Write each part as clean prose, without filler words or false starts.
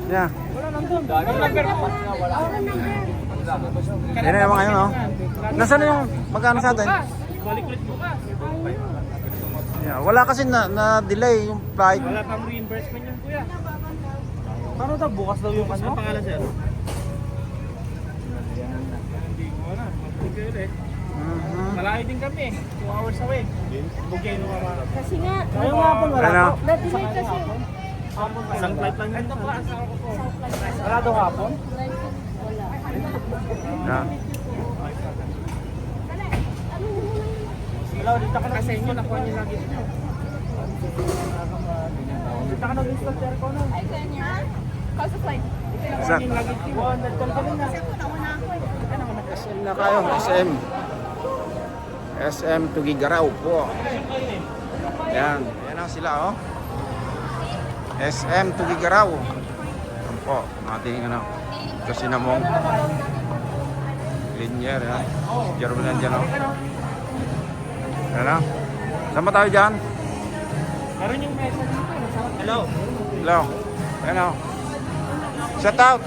Yeah. Wala nandun. Daming number po. Wala. Yan na yung mga yun, oh. Nasaan na yung magkano sa atin? Balik ulit bukas. Yeah. Wala kasi na-delay yung flight. Wala pang reimbursement yun, kuya. Paano daw? Bukas daw yung ano? Ang pangalan, sir? Hindi ko alam. Mabalik kayo ulit. Malayo din kami. 2 hours away. Bugay nung mga. Kasi nga, Ngayong hapon wala Ano? po. na-delay kasi. Isang flight lang yun. Ito po, asawa ko po. Wala daw hapon? Wala. Yeah. Ilaw, dito ka na sa inyo. Nakuha niyo lagi dito. Dito ka nag-install sa aircon na. Ay, kanya. Call sa flight. Sa Lagi dito. 100 ka na. SM na kayo, SM. SM Tugigaraw po. Yan, yan ang sila, oh. SM Tugigaraw. Yan po, ating ano, Kasinamong. Linier, yan. Si Jerome yan dyan, oh. Yan, oh. Saan ba tayo dyan? Meron yung mesa dito. Hello. Hello. Yan, oh. Shout out.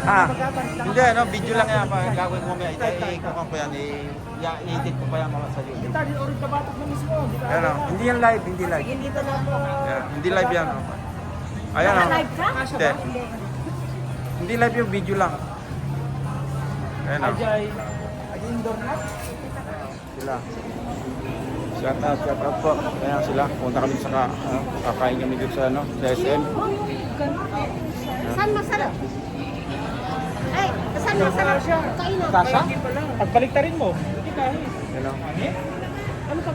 Hindi, no, video lang yan. Gagawin mo nga. I-ikot ko pa yan. I-edit ko pa yan mga sa YouTube. Kita, di orin kabatok na mismo. Ayan, oh. Hindi yan live, hindi live. Dito na po. Yeah, hindi live yan. Oh. Ayan, oh. Live ka? Hindi. Hindi live yung video lang. Ayan, oh. Ajay. Indoor na. Sila. Shout out po. Ayan sila. Punta kami sa kakain kami dito sa, ano, sa SM. Saan masarap? Ay, saan masarap? Kainan. Kasa? Pagbalik rin mo. Hindi kahit. Ayan, oh. Ano ka?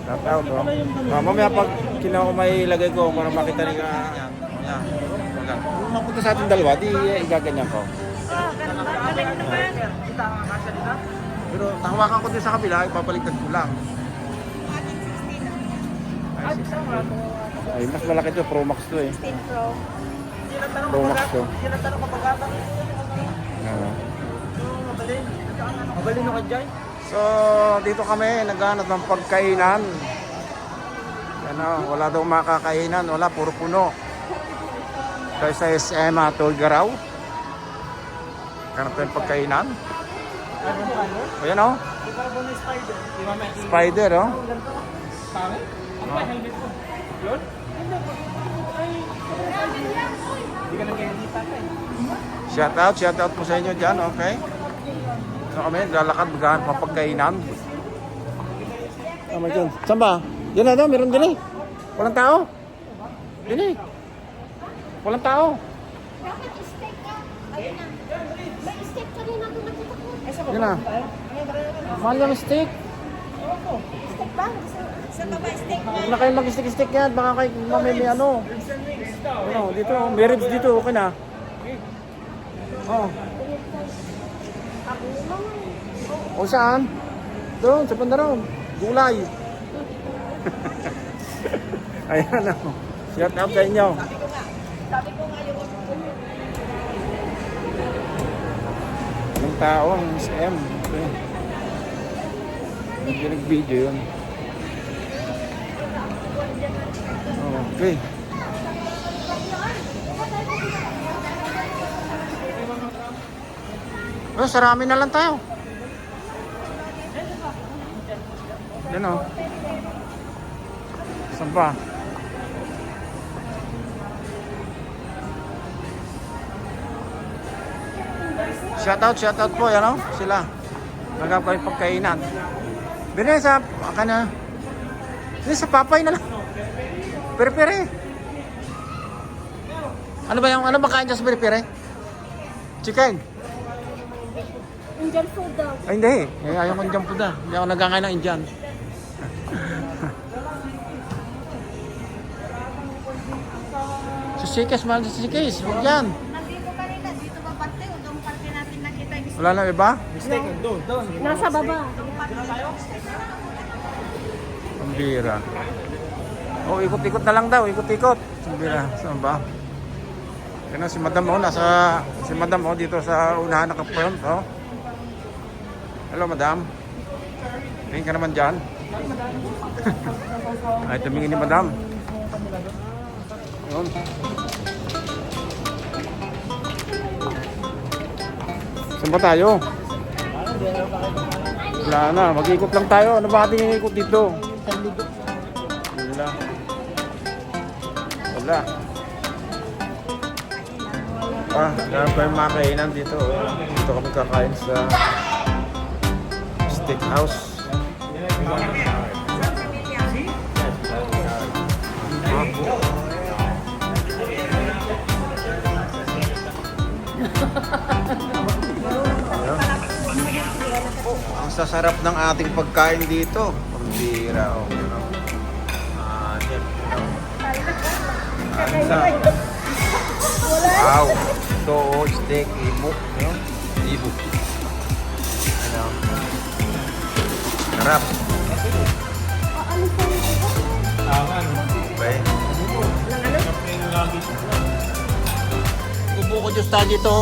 Shout out, oh. Mamaya pag kinuha ko may ilagay ko para makita nila. Ayan. Ayan. Kung mapunta sa ating dalawa, di igaganyan ko. Galing naman. Kita ang kasya dito. Pero tahawakan ko din sa kabila, ipapaliktad ko lang. Ay, sama. Ay, mas malaki to, Pro Max to eh. 16 Pro. Pro Max to. Hindi na tanong kapag atang. Mabalin. Mabalin ako dyan. So, dito kami, naghanap ng pagkainan. Yan o, wala daw makakainan, wala, puro puno. Kaya sa SM, Tugigaraw. Hanap tayong pagkainan. Ayan o, Di ba ba may spider? Di ba may spider o. pangit? Ano ba helmet ko? Yun? Hindi. Hindi ka nag-helmet ata eh. Shout out po sa inyo dyan, okay? So kami, lalakad, maghanap ng pagkainan. Tama dyan. Saan ba? Yan na daw, meron din eh. Walang tao. Din eh. Walang tao. Bakit steak ka? Ayun na. May steak ka rin ako nakita ko. Yan na. Mahal yung steak. Steak ba? Sa baba steak na. Huwag na kayo mag-stick-stick yan. Baka kayo mamili ano. Ano, dito. May ribs dito. Okay na. Oh. Ako naman. O saan? Doon, sa Pandaron. Gulay. Ayan o. Shout out sa inyo. Sabi ko nga yung Yung tao, ang SM. Okay. Hindi nag-video yun. Okay. Oh, sarami na lang tayo. Yan o. Saan pa? Shout out po, yan o. Sila. Magkakaroon kayo pagkainan. Bili sa, aka na. Bili sa Papay na lang. Pere-pere. Ano ba yung, ano ba kain dyan sa pere-pere? Chicken. Indian food daw. Ay hindi. Ayaw ko Indian food ah. Hindi ako nagkakain ng Indian. Susikis, mahal sa susikis. Huwag yan. Nandito kanina, dito ba parte o doon parte natin nakita yung Wala na iba? Mistake. Doon. nasa baba. Ang bira. Oh, ikot-ikot na lang daw. Ikot-ikot. Ang bira. Saan ba? Yan na si Madam oh. Si Madam oh dito sa unahan naka-front oh. Hello Madam. Tingin ka naman dyan. Ay, tumingin ni Madam. Yun. Saan ba tayo? Wala na, mag-ikot lang tayo. Ano ba ating ikot dito? Wala. Wala. Meron pa yung mga kainan dito. Dito kami kakain sa steakhouse. Ang sasarap ng ating pagkain dito. Pambira, oh. Wow. Ito, steak, ibuk. Ibuk. Ano? Sarap. Okay. Buko juice tayo dito.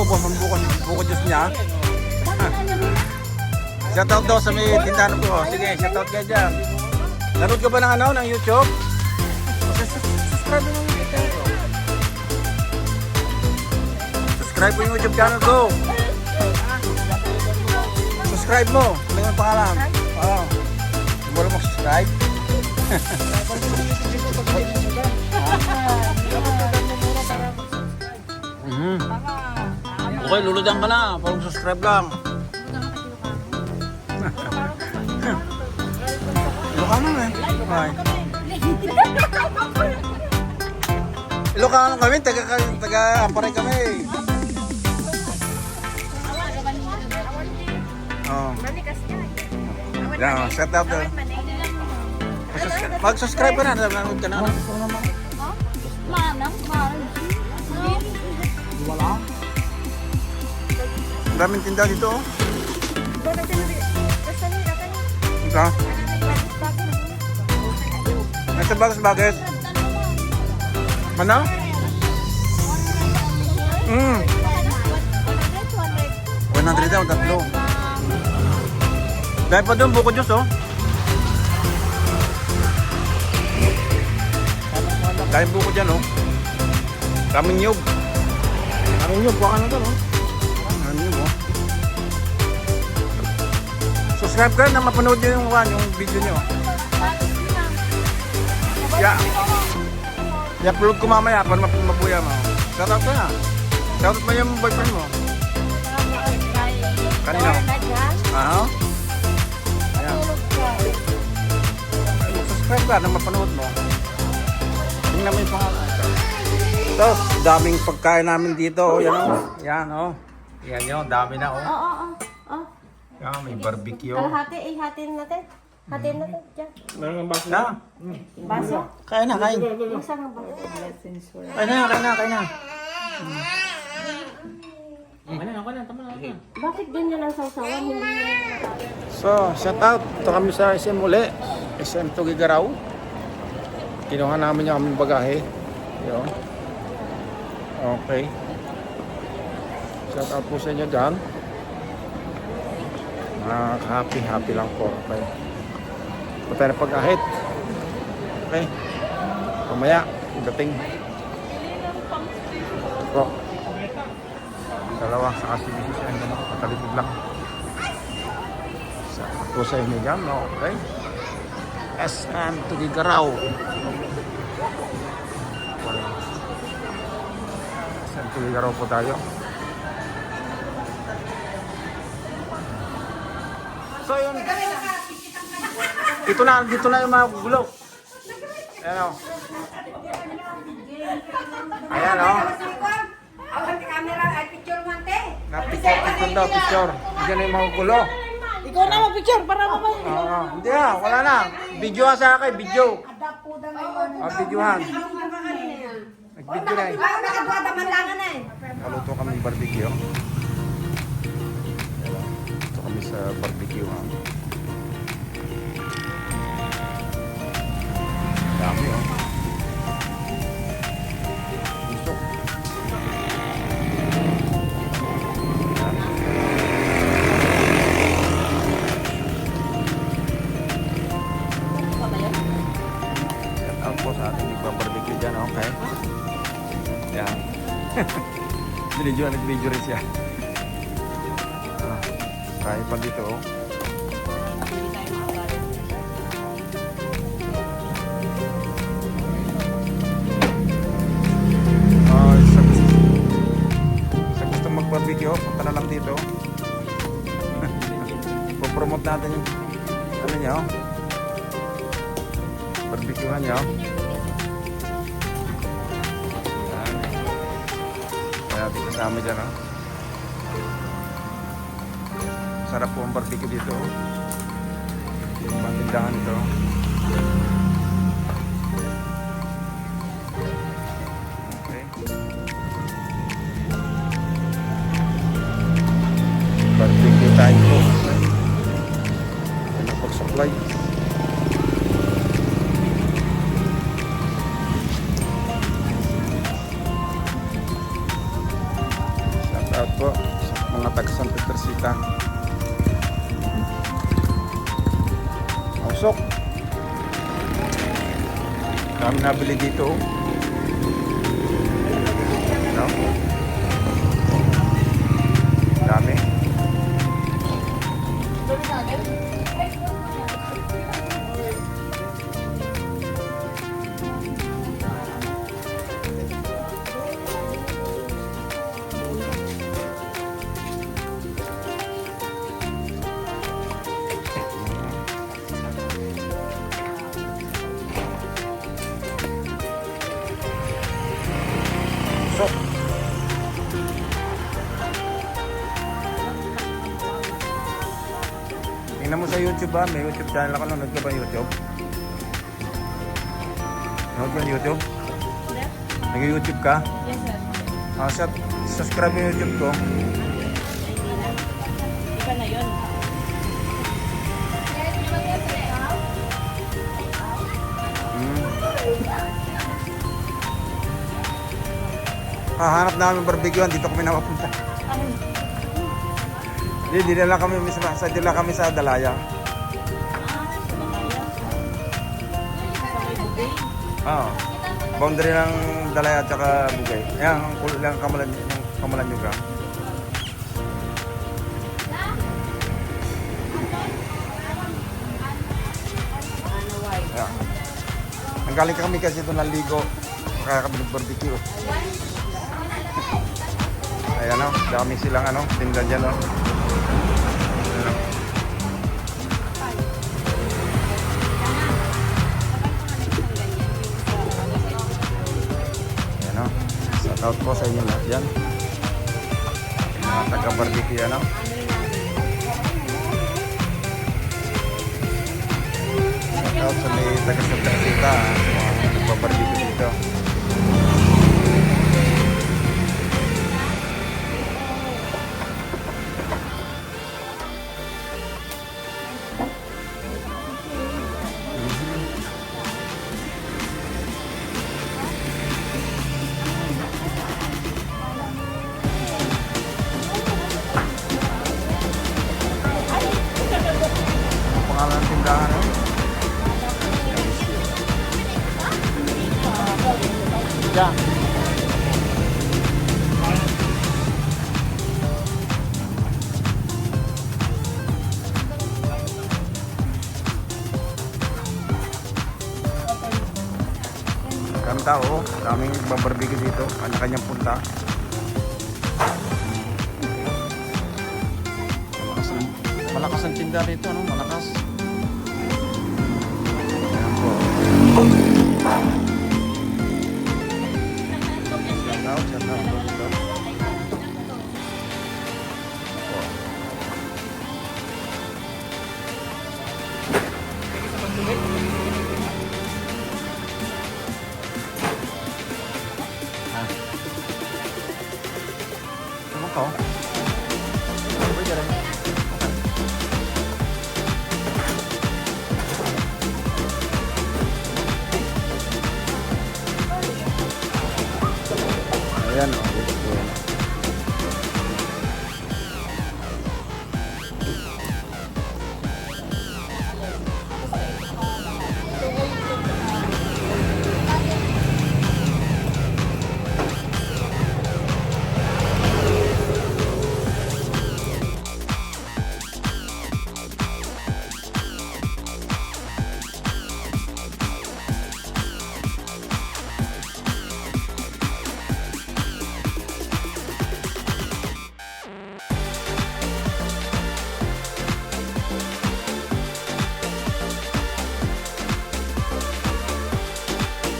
Buko juice niya. Shoutout daw sa may tindahan ko. Sige, shoutout ka dyan. Nanood ka ba ng ano, ng YouTube? Subscribe mo ng YouTube channel ko. Subscribe mo yung YouTube channel ko. Subscribe mo. Ano yung pangalan? Oo. Hindi mo rin mag-subscribe? Okay, luludan ka na. Parang subscribe lang. Ilocano eh. Okay. Ilocano kami, taga-aparay kami. Oh. Yeah, set up there. Mag-subscribe ka na, nanonood ka na. Wala. Ang daming tinda dito. Oh. Ito. Nasa bagas. Ano? 100 daw, tatlo. Dahil pa doon, buko juice, oh. Dahil buko dyan, oh. Kaming nyug. Baka na doon, oh. Kaming nyug, oh. Subscribe ka na mapanood nyo yung video nyo. Yeah. I-upload ko mamaya para mapuya mo. Shoutout ka na. Shoutout mo yung boyfriend mo. Kanina. Aha. Ayan. Subscribe ka na mapanood mo. Tingnan mo yung pangalan. Ito, daming pagkain namin dito. Oh. Yan o. Yan o. Yan yun, dami na o. Oo. Yan, may barbecue. Kalahati, hatiin natin. Hatiin natin. Diyan. Meron ng baso. Na. Baso? Kain na, kain. Masang ang baso. Kain na. Tama na. Bakit ganyan ang sausawan? Hindi na So, shout out. Ito kami sa SM uli. SM Tugigaraw. Kinuha namin yung aming bagahe. Yun. Okay. Shout out po sa inyo dyan. Happy lang po. Okay. Punta tayo na pag-ahit. Okay. Pamaya, dating. Ito. Dalawa sa CBC siya. Patalikod lang. Ito sa inyo dyan. Okay. SM Tugigaraw. SM Tugigaraw po tayo. So yun. Dito na yung mga gulo. Ayan o. Ayan o. Picture daw, picture. Diyan na yung mga gulo. Ikaw na mag-picture para mamaya. Oo. Hindi na, wala na. Video sa akin, video. Videohan. Nag-video na eh. Naluto kami ng barbecue. Ito kami sa barbecue. Dami oh. Gusto. Shout out po sa ating nagbabarbecue dyan, okay? Yan. Nag-video rin siya. Kaya pa dito oh. Sa gusto mag-barbecue, punta na lang dito. Promote natin yung ano nyo, barbecuehan nyo. Yan. Kaya natin kasama dyan oh. Sarap po ang barbecue dito oh. Yung matindahan ito. Okay. Barbecue time po. Ano pag-supply? Shout out po sa mga taga San Petersita. Ausok. Kami nabili dito. No? Dami. So, tingnan mo sa YouTube ba? May YouTube channel ako. Nanood ka ba YouTube? Nanood ka ng YouTube? Nag-YouTube ka? Yes, sir. Subscribe yung YouTube ko. Iba na yun. Hahanap namin barbecue. Dito kami napapunta. Hindi na lang kami mismo. Sa dila kami sa Dalaya. Oo. Boundary ng Dalaya at saka Bugay. Ayan, ang kulo lang Kamalan Yuga. Ayan. Nanggaling kami kasi ito naligo. Kaya kami nag-barbecue. Ayan o, dami silang ano, tinda dyan o. Ayan o, shout out po sa inyo lahat dyan. Mga taga-barbecue yan o. Shout out sa may taga-Santa mga nagbabarbecue dito. Ang pangalan ng tindahan o? Yeah. Maraming tao, daming barbecue dito, kanya-kanyang punta. Malakas ang tinda dito, no? Malakas. Ayan po. Shout out po dito. Po. Ano to? Ano ba dyan? Ayan o.